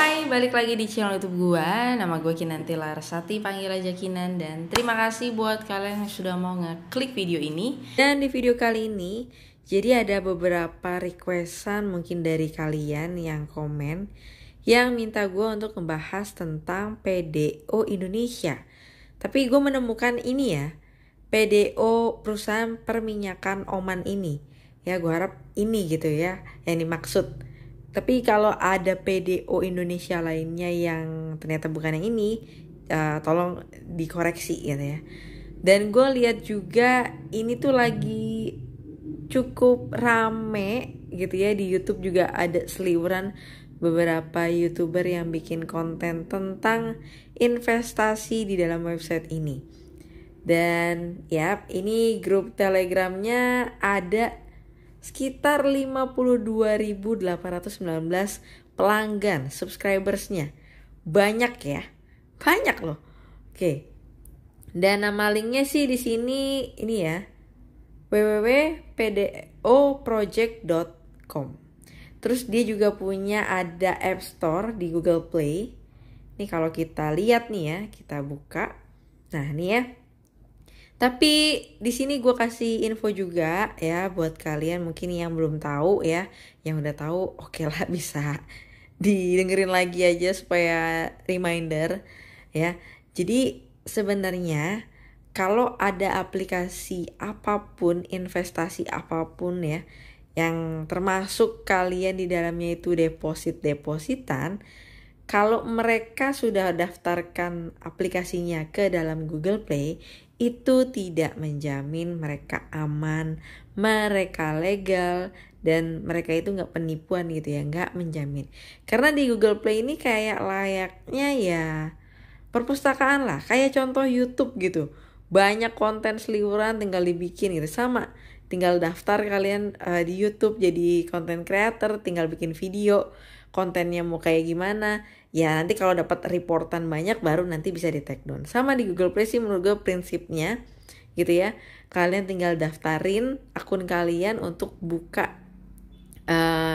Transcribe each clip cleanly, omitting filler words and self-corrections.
Hai, balik lagi di channel YouTube gua. Nama gue Kinanti Larasati, panggil aja Kinan. Dan terima kasih buat kalian yang sudah mau ngeklik video ini. Dan di video kali ini, jadi ada beberapa requestan mungkin dari kalian yang komen yang minta gue untuk membahas tentang PDO Indonesia. Tapi gue menemukan ini ya, PDO perusahaan perminyakan Oman ini. Ya gue harap ini gitu ya yang dimaksud. Tapi kalau ada PDO Indonesia lainnya yang ternyata bukan yang ini, tolong dikoreksi gitu ya. Dan gue lihat juga ini tuh lagi cukup rame gitu ya, di YouTube juga ada seliweran beberapa YouTuber yang bikin konten tentang investasi di dalam website ini. Dan ya, ini grup Telegramnya ada sekitar 52.819 pelanggan, subscribersnya. Banyak ya, banyak loh. Oke. Dan nama linknya sih di sini ini ya, www.pdoproject.com. Terus dia juga punya ada App Store di Google Play. Ini kalau kita lihat nih ya, kita buka. Nah, ini ya. Tapi di sini gue kasih info juga ya buat kalian mungkin yang belum tahu ya, yang udah tahu oke lah bisa didengerin lagi aja supaya reminder ya. Jadi sebenarnya kalau ada aplikasi apapun, investasi apapun ya, yang termasuk kalian di dalamnya itu depositan, kalau mereka sudah daftarkan aplikasinya ke dalam Google Play, itu tidak menjamin mereka aman, mereka legal, dan mereka itu nggak penipuan gitu ya, nggak menjamin. Karena di Google Play ini kayak layaknya ya perpustakaan lah, kayak contoh YouTube gitu. Banyak konten seliweran tinggal dibikin gitu, sama. Tinggal daftar kalian di YouTube jadi content creator, tinggal bikin video, kontennya mau kayak gimana. Ya nanti kalau dapat reportan banyak baru nanti bisa di take down. Sama di Google Play sih menurut gue prinsipnya gitu ya. Kalian tinggal daftarin akun kalian untuk buka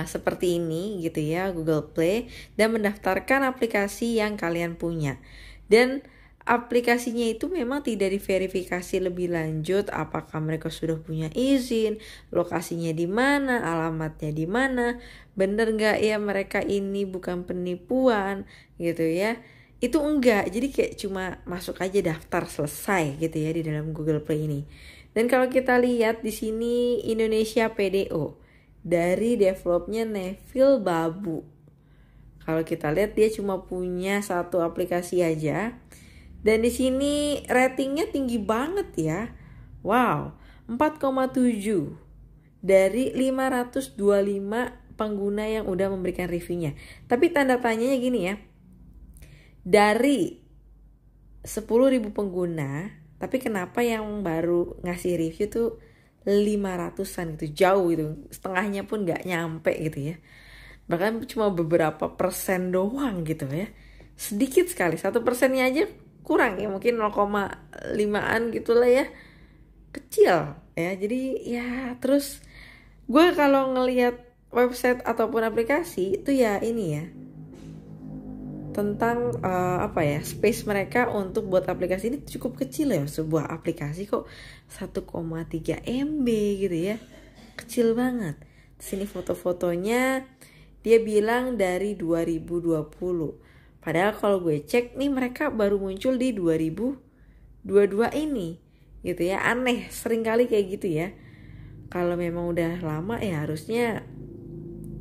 seperti ini gitu ya, Google Play, dan mendaftarkan aplikasi yang kalian punya. Dan aplikasinya itu memang tidak diverifikasi lebih lanjut apakah mereka sudah punya izin, lokasinya di mana, alamatnya di mana, bener nggak ya mereka ini bukan penipuan gitu ya. Itu enggak, jadi kayak cuma masuk aja daftar selesai gitu ya di dalam Google Play ini. Dan kalau kita lihat di sini Indonesia PDO dari developnya Neville Babu. Kalau kita lihat dia cuma punya satu aplikasi aja. Dan di sini ratingnya tinggi banget ya. Wow, 4,7 dari 525 pengguna yang udah memberikan reviewnya. Tapi tanda tanyanya gini ya. Dari 10.000 pengguna, tapi kenapa yang baru ngasih review tuh 500-an gitu, jauh gitu. Setengahnya pun gak nyampe gitu ya. Bahkan cuma beberapa persen doang gitu ya. Sedikit sekali, 1%-nya aja kurang ya, mungkin 0,5an gitu lah ya, kecil ya. Jadi ya terus gue kalau ngelihat website ataupun aplikasi itu ya ini ya, tentang apa ya, space mereka untuk buat aplikasi ini cukup kecil ya. Sebuah aplikasi kok 1,3 MB gitu ya, kecil banget. Sini foto-fotonya dia bilang dari 2020. Padahal kalau gue cek nih mereka baru muncul di 2022 ini gitu ya. Aneh, sering kali kayak gitu ya. Kalau memang udah lama ya harusnya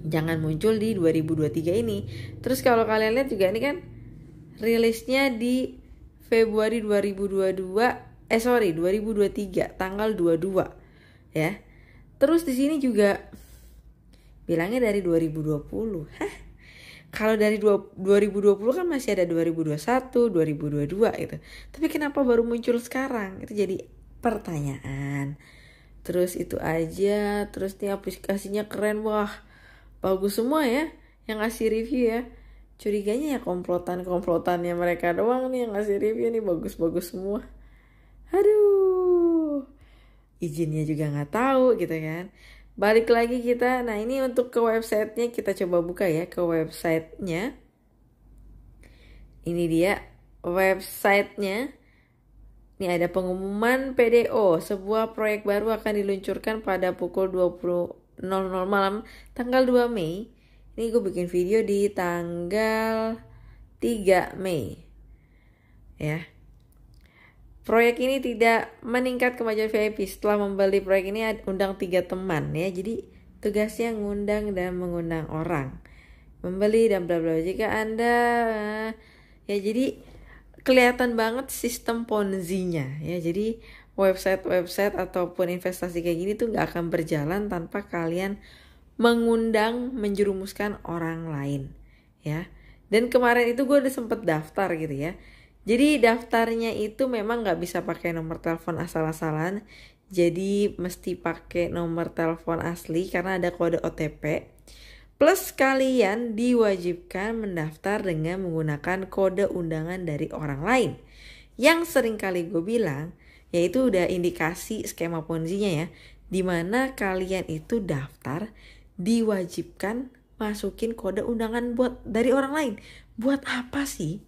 jangan muncul di 2023 ini. Terus kalau kalian lihat juga ini kan rilisnya di Februari 2023 tanggal 22 ya. Terus di sini juga bilangnya dari 2020. Hah? Kalau dari 2020 kan masih ada 2021, 2022 gitu. Tapi kenapa baru muncul sekarang? Itu jadi pertanyaan. Terus itu aja, terus nih aplikasinya keren, wah. Bagus semua ya yang ngasih review ya. Curiganya ya komplotan-komplotannya mereka doang nih yang ngasih review nih, bagus-bagus semua. Aduh. Izinnya juga nggak tahu gitu kan. Balik lagi kita, nah ini untuk ke websitenya, kita coba buka ya ke websitenya. Ini dia websitenya. Ini ada pengumuman PDO, sebuah proyek baru akan diluncurkan pada pukul 20.00 malam tanggal 2 Mei. Ini gue bikin video di tanggal 3 Mei. Ya. Proyek ini tidak meningkat kemajuan VIP. Setelah membeli proyek ini undang 3 teman ya. Jadi tugasnya ngundang dan mengundang orang. Membeli dan bla bla. Jika Anda ya, jadi kelihatan banget sistem Ponzi-nya ya. Jadi website ataupun investasi kayak gini tuh nggak akan berjalan tanpa kalian mengundang, menjerumuskan orang lain ya. Dan kemarin itu gue udah sempet daftar gitu ya. Jadi daftarnya itu memang nggak bisa pakai nomor telepon asal-asalan. Jadi mesti pakai nomor telepon asli karena ada kode OTP. Plus kalian diwajibkan mendaftar dengan menggunakan kode undangan dari orang lain. Yang sering kali gue bilang, yaitu udah indikasi skema Ponzi-nya ya. Dimana kalian itu daftar, diwajibkan masukin kode undangan dari orang lain. Buat apa sih?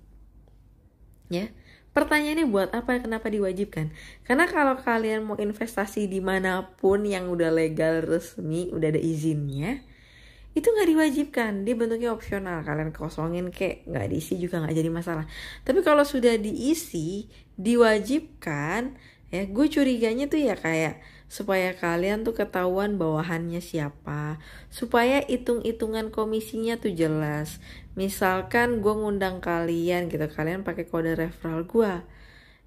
Ya, pertanyaannya buat apa? Kenapa diwajibkan? Karena kalau kalian mau investasi dimanapun yang udah legal resmi, udah ada izinnya, itu nggak diwajibkan, dia bentuknya opsional. Kalian kosongin kek, nggak diisi juga nggak jadi masalah. Tapi kalau sudah diisi, diwajibkan, ya gue curiganya tuh ya kayak supaya kalian tuh ketahuan bawahannya siapa, supaya hitung-hitungan komisinya tuh jelas. Misalkan gue ngundang kalian gitu, kalian pakai kode referral gue,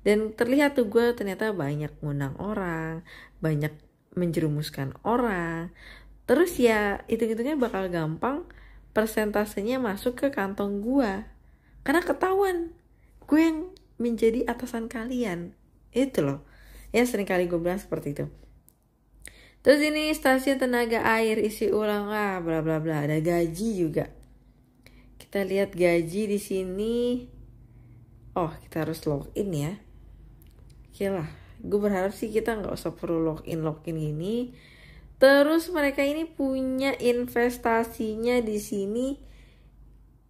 dan terlihat tuh gue ternyata banyak ngundang orang, banyak menjerumuskan orang. Terus ya hitung-hitungnya bakal gampang, persentasenya masuk ke kantong gua. Karena ketahuan gue yang menjadi atasan kalian. Itu loh. Ya sering kali gue bilang seperti itu. Terus ini stasiun tenaga air isi ulang bla bla bla. Ada gaji juga. Kita lihat gaji di sini. Oh, kita harus login ya. Oke lah. Gue berharap sih kita nggak usah perlu login gini. Terus mereka ini punya investasinya di sini.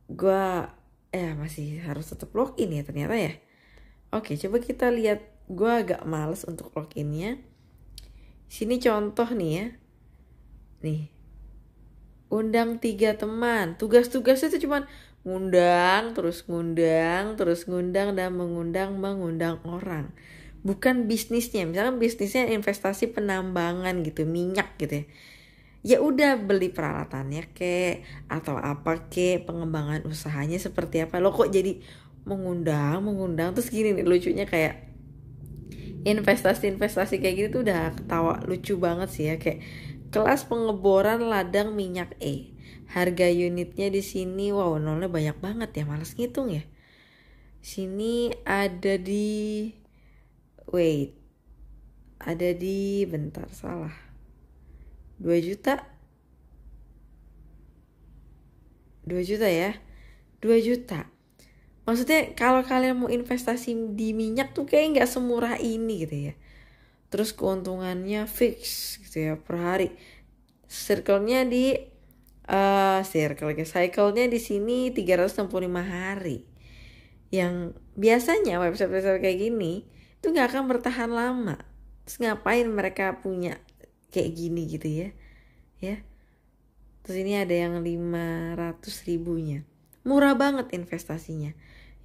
Gua masih harus tetap login ya ternyata ya. Oke, coba kita lihat. Gua agak males untuk loginnya. Sini contoh nih ya. Nih. Undang 3 teman. Tugas-tugasnya itu cuman ngundang, terus ngundang dan mengundang orang. Bukan bisnisnya. Misalkan bisnisnya investasi penambangan gitu, minyak gitu ya. Ya udah beli peralatannya atau apa pengembangan usahanya seperti apa. Lo kok jadi mengundang terus gini nih lucunya, kayak investasi kayak gini tuh udah ketawa lucu banget sih ya, kayak kelas pengeboran ladang minyak Harga unitnya di sini nolnya banyak banget ya, malas ngitung ya. Sini ada di bentar salah, 2 juta ya, 2 juta. Maksudnya kalau kalian mau investasi di minyak tuh kayak nggak semurah ini gitu ya. Terus keuntungannya fix gitu ya per hari. Cycle-nya di sini 365 hari. Yang biasanya website kayak gini itu nggak akan bertahan lama. Terus ngapain mereka punya kayak gini gitu ya. Terus ini ada yang 500 ribunya. Murah banget investasinya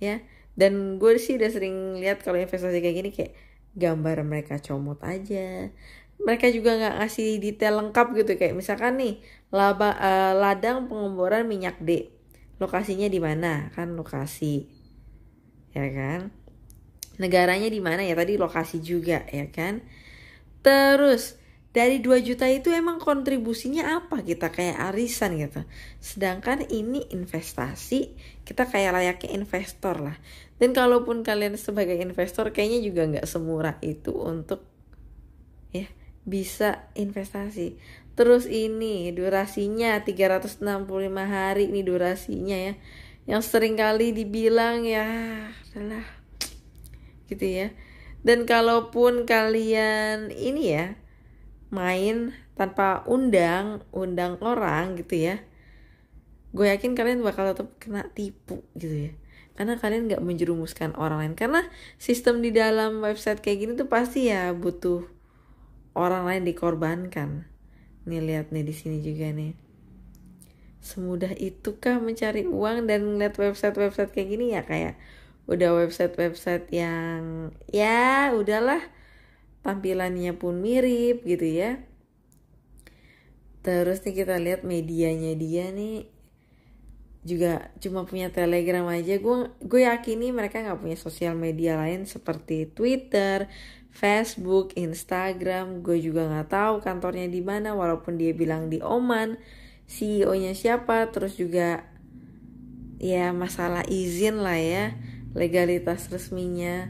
ya. Dan gue sih udah sering lihat kalau investasi kayak gini kayak gambar mereka comot aja. Mereka juga nggak ngasih detail lengkap gitu, kayak misalkan nih ladang pengeboran minyak D, lokasinya di mana kan, lokasi ya kan, negaranya di mana ya tadi, lokasi juga ya kan. Terus dari 2 juta itu emang kontribusinya apa, kita kayak arisan gitu. Sedangkan ini investasi, kita kayak layaknya investor lah. Dan kalaupun kalian sebagai investor kayaknya juga gak semurah itu untuk ya bisa investasi. Terus ini durasinya 365 hari ini durasinya ya. Yang sering kali dibilang ya adalah gitu ya. Dan kalaupun kalian ini ya main tanpa undang orang gitu ya, gue yakin kalian bakal tetap kena tipu gitu ya. karena kalian nggak menjerumuskan orang lain. Karena sistem di dalam website kayak gini tuh pasti ya butuh orang lain dikorbankan. Nih lihat nih di sini juga nih. Semudah itukah mencari uang? Dan ngeliat website-website kayak gini ya kayak udah website-website yang ya udahlah tampilannya pun mirip gitu ya. Terus nih kita lihat medianya dia nih juga cuma punya Telegram aja. Gue yakin nih mereka nggak punya sosial media lain seperti Twitter, Facebook, Instagram. Gue juga nggak tahu kantornya di mana, walaupun dia bilang di Oman. CEO-nya siapa? Terus juga ya masalah izin lah ya, legalitas resminya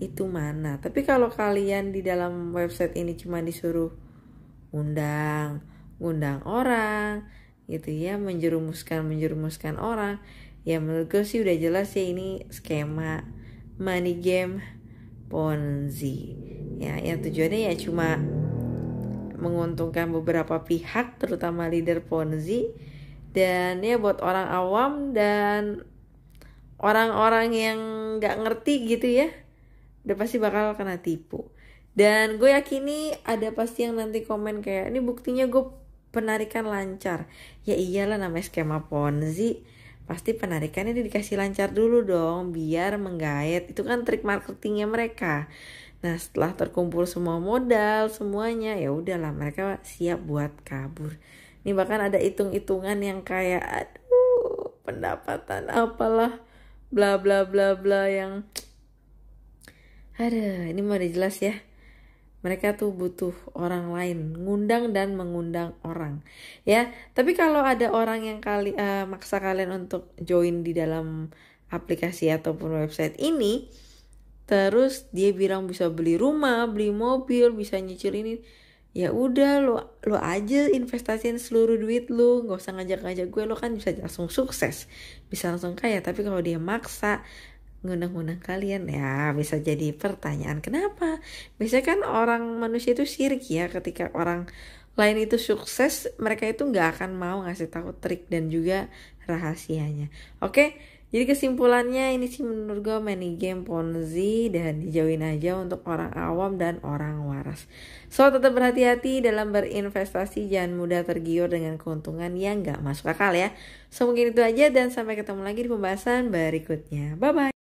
itu mana. Tapi kalau kalian di dalam website ini cuma disuruh ngundang orang gitu ya, menjerumuskan orang, ya menurut gue sih udah jelas ya ini skema money game Ponzi ya, yang tujuannya ya cuma menguntungkan beberapa pihak, terutama leader Ponzi, dan ya buat orang awam dan orang-orang yang gak ngerti gitu ya, udah pasti bakal kena tipu. Dan gue yakini ada pasti yang nanti komen kayak, ini buktinya gue penarikan lancar. Ya iyalah, namanya skema Ponzi, pasti penarikannya dikasih lancar dulu dong biar menggait. Itu kan trik marketingnya mereka. Nah setelah terkumpul semua modal semuanya, ya udahlah mereka siap buat kabur. Ini bahkan ada hitung-hitungan yang kayak aduh pendapatan apalah bla bla bla bla yang ada. Ini mah udah jelas ya. Mereka tuh butuh orang lain, ngundang dan mengundang orang. Ya, tapi kalau ada orang yang maksa kalian untuk join di dalam aplikasi ataupun website ini, terus dia bilang bisa beli rumah, beli mobil, bisa nyicil ini, ya udah lo aja investasiin seluruh duit lo, nggak usah ngajak-ngajak gue, lo kan bisa langsung sukses, bisa langsung kaya. Tapi kalau dia maksa ngundang-ngundang kalian, ya bisa jadi pertanyaan kenapa. Biasanya kan orang manusia itu sirik ya, ketika orang lain itu sukses, mereka itu nggak akan mau ngasih tahu trik dan juga rahasianya. Oke, jadi kesimpulannya ini sih menurut gue money game Ponzi dan dijauhin aja untuk orang awam dan orang waras. So tetap berhati-hati dalam berinvestasi, jangan mudah tergiur dengan keuntungan yang nggak masuk akal ya. So mungkin itu aja dan sampai ketemu lagi di pembahasan berikutnya. Bye bye.